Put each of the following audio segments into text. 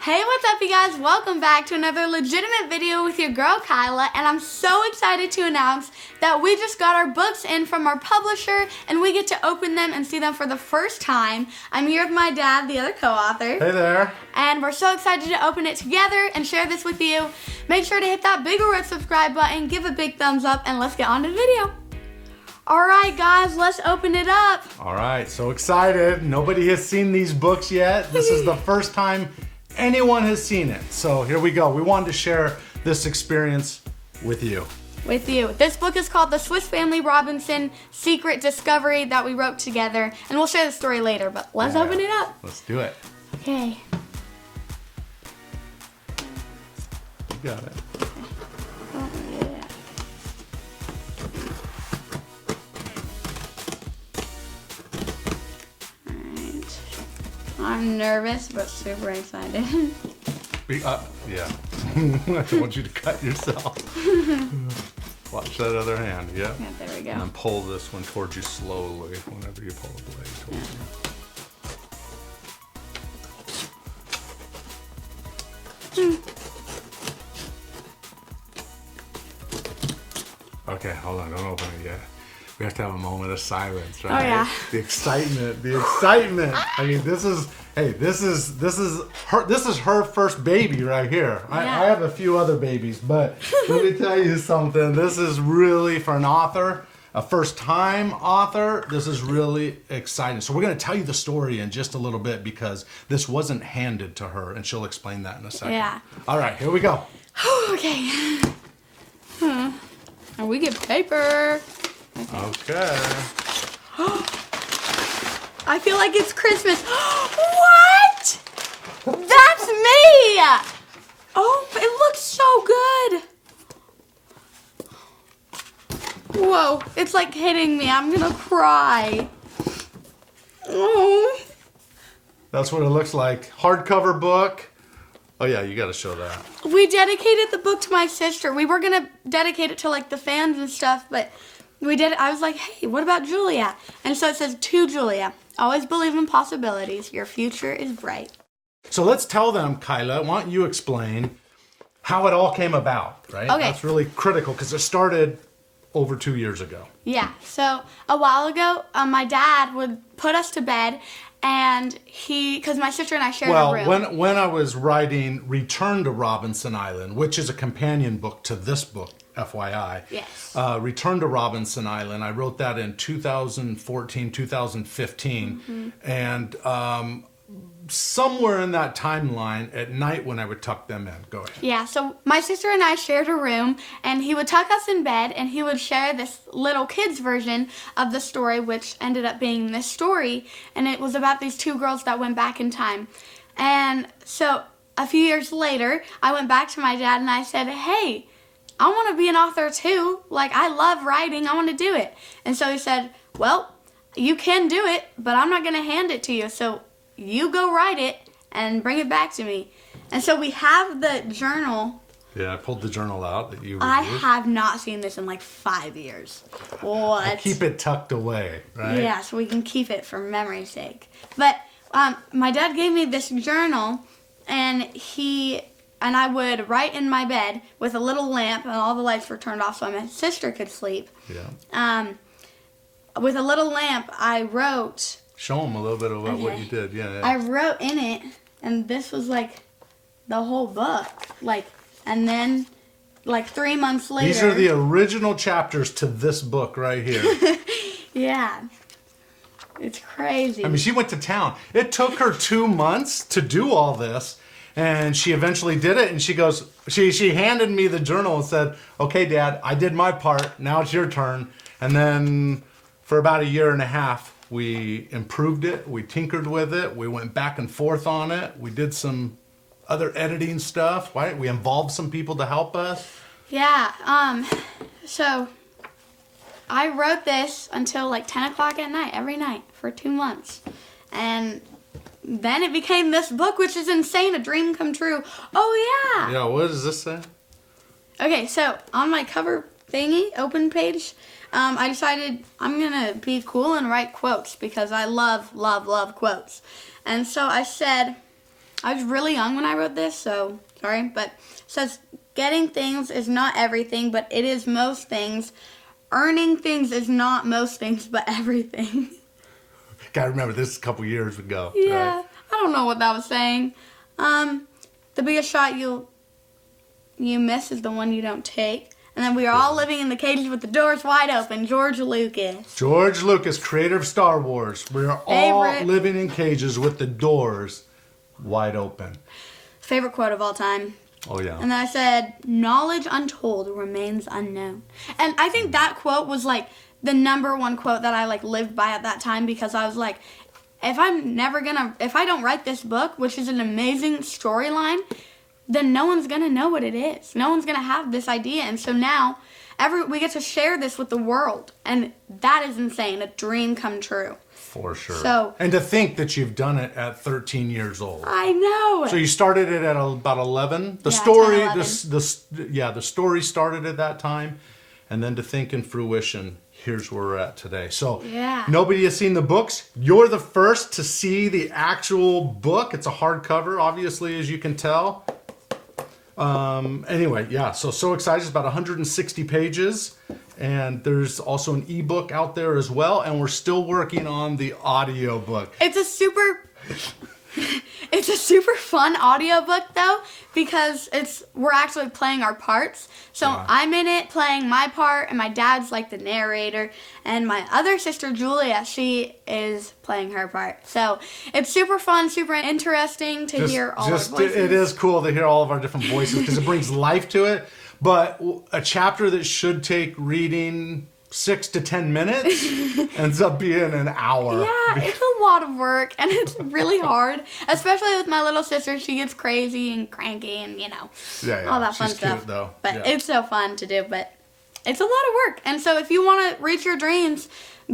Hey, what's up you guys? Welcome back to another legitimate video with your girl Kyla, and I'm so excited to announce that we just got our books in from our publisher and we get to open them and see them for the first time. I'm here with my dad, the other co-author. Hey there. And we're so excited to open it together and share this with you. Make sure to hit that big red subscribe button, give a big thumbs up, and let's get on to the video. Alright guys, let's open it up. Alright, so excited. Nobody has seen these books yet. This is the first time anyone has seen it. So here we go. We wanted to share this experience with you. This book is called The Swiss Family Robinson Secret Discovery that we wrote together. And we'll share the story later, but let's open it up. Let's do it. Okay. You got it. Oh, yeah. Alright. I'm nervous, but super excited. Yeah. I don't want you to cut yourself. Watch that other hand. Yep. Yeah, there we go. And then pull this one towards you slowly whenever you pull the blade towards you. Okay, hold on. Don't open it yet. We have to have a moment of silence, right? Oh yeah. The excitement. I mean, this is her first baby right here. I have a few other babies, but let me tell you something. This is really, for an author, a first-time author, this is really exciting. So we're going to tell you the story in just a little bit because this wasn't handed to her, and she'll explain that in a second. Yeah. All right, here we go. Okay. And we get paper. Okay. I feel like it's Christmas. What? That's me! Oh, it looks so good. Whoa, it's like hitting me. I'm gonna cry. Oh. That's what it looks like. Hardcover book. Oh yeah, you got to show that. We dedicated the book to my sister. We were gonna dedicate it to like the fans and stuff, but I was like, hey, what about Julia? And so it says, to Julia, always believe in possibilities. Your future is bright. So let's tell them, Kyla, why don't you explain how it all came about, right? Okay. That's really critical because it started over 2 years ago. Yeah, so a while ago, my dad would put us to bed, and because my sister and I shared a room. Well, when I was writing Return to Robinson Island, which is a companion book to this book, FYI. Yes. Return to Robinson Island, I wrote that in 2014, 2015. And somewhere in that timeline, at night when I would tuck them in. Go ahead. Yeah, so my sister and I shared a room, and he would tuck us in bed, and he would share this little kid's version of the story, which ended up being this story, and it was about these two girls that went back in time. And so a few years later, I went back to my dad and I said, hey, I want to be an author too. Like, I love writing. I want to do it. And so he said, well, you can do it, but I'm not going to hand it to you. So you go write it and bring it back to me. And so we have the journal. Yeah, I pulled the journal out that you I reviewed. have not seen this in like 5 years. What? I keep it tucked away, right? Yeah, so we can keep it for memory's sake. But my dad gave me this journal, and I would write in my bed with a little lamp, and all the lights were turned off so my sister could sleep. Yeah. With a little lamp, I wrote. Show them a little bit about what you did. Yeah. I wrote in it, and this was like the whole book. And then 3 months later. These are the original chapters to this book right here. Yeah. It's crazy. I mean, she went to town. It took her 2 months to do all this. And she eventually did it, and she goes, she handed me the journal and said, okay, Dad, I did my part, now it's your turn. And then for about 1.5 years, we improved it, we tinkered with it, we went back and forth on it, we did some other editing stuff, right? We involved some people to help us. Yeah, so I wrote this until 10 o'clock at night, every night, for 2 months. And then it became this book, which is insane, a dream come true. Oh, yeah. Yeah, what does this say? Okay, so on my cover thingy, open page, I decided I'm going to be cool and write quotes because I love, love, love quotes. And so I said, I was really young when I wrote this, so sorry, but it says getting things is not everything, but it is most things. Earning things is not most things, but everything. Gotta remember, this is a couple years ago. Yeah, Right? I don't know what that was saying. The biggest shot you miss is the one you don't take. And then we are all living in the cages with the doors wide open. George Lucas. George Lucas, creator of Star Wars. We are all Favorite. living in cages with the doors wide open. Favorite quote of all time. Oh, yeah. And then I said, knowledge untold remains unknown. And I think that quote was like the number one quote that I like lived by at that time, because I was like, if I don't write this book, which is an amazing storyline, then no one's going to know what it is. No one's going to have this idea. And so now we get to share this with the world. And that is insane. A dream come true. For sure. So- and to think that you've done it at 13 years old. I know. So you started it at about 11. The Yeah, story, 10, 11. the story started at that time, and then to think in fruition, here's where we're at today. So Yeah. nobody has seen the books. You're the first to see the actual book. It's a hardcover, obviously, as you can tell. Anyway, yeah. So excited. It's about 160 pages, and there's also an ebook out there as well. And we're still working on the audio book. It's a super fun audiobook though, because we're actually playing our parts. So Yeah. I'm in it playing my part, and my dad's like the narrator, and my other sister Julia, she is playing her part. So it's super fun, super interesting to hear all our voices. It is cool to hear all of our different voices because it brings life to it. But a chapter that should take reading 6 to 10 minutes ends up being an hour. Yeah, it's a lot of work, and it's really hard, especially with my little sister. She gets crazy and cranky and, Yeah, all that fun she's stuff. cute, though. But Yeah. it's so fun to do, but it's a lot of work. And so if you want to reach your dreams,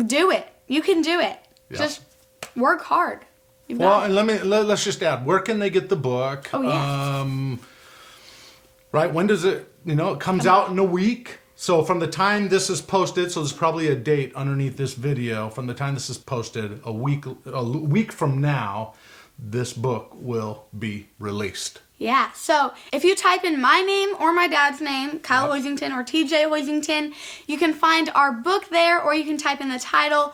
do it. You can do it. Yeah. Just work hard. You've Well, got it. and let's just add, where can they get the book? Oh, yeah. Right, when does it, it comes out in a week. So from the time this is posted, so there's probably a date underneath this video. From the time this is posted, a week from now, this book will be released. Yeah, so if you type in my name or my dad's name, Kyle Hoisington or TJ Hoisington, you can find our book there, or you can type in the title.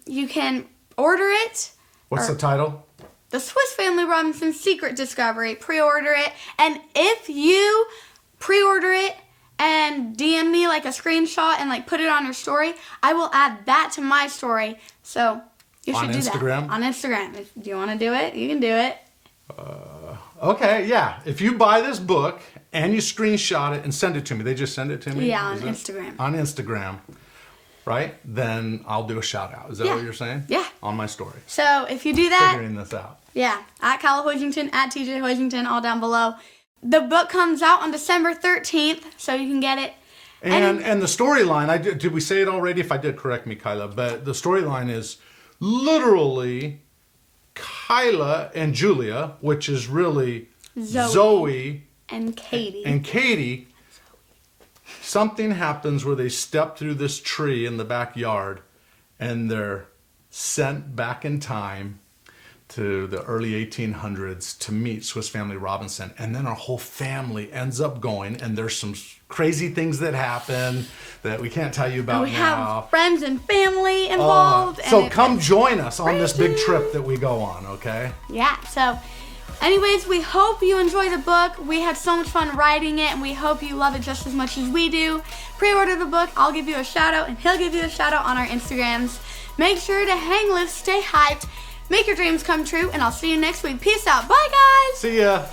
You can order it. What's the title? The Swiss Family Robinson Secret Discovery. Pre-order it. And if you pre-order it and DM me like a screenshot and like put it on your story, I will add that to my story. So you should On do Instagram? that. On Instagram. If you want to do it, you can do it. Okay, yeah. If you buy this book and you screenshot it and send it to me, they just send it to me? Yeah, on Is it? Instagram. On Instagram, right? Then I'll do a shout out. Is that Yeah. what you're saying? Yeah. On my story. So if you do that, Figuring this out. yeah, at Kyle Hoisington, at TJ Hoisington, all down below. The book comes out on December 13th, so you can get it. And the storyline, did we say it already? If I did, correct me, Kyla. But the storyline is literally Kyla and Julia, which is really Zoe And Katie. and Katie. Something happens where they step through this tree in the backyard, and they're sent back in time to the early 1800s to meet Swiss Family Robinson. And then our whole family ends up going, and there's some crazy things that happen that we can't tell you about we now. have friends and family involved. So and come join us on this big crazy. trip that we go on, okay? Yeah, so anyways, we hope you enjoy the book. We had so much fun writing it, and we hope you love it just as much as we do. Pre-order the book. I'll give you a shout out, and he'll give you a shout out on our Instagrams. Make sure to hang loose, stay hyped, make your dreams come true, and I'll see you next week. Peace out. Bye, guys. See ya.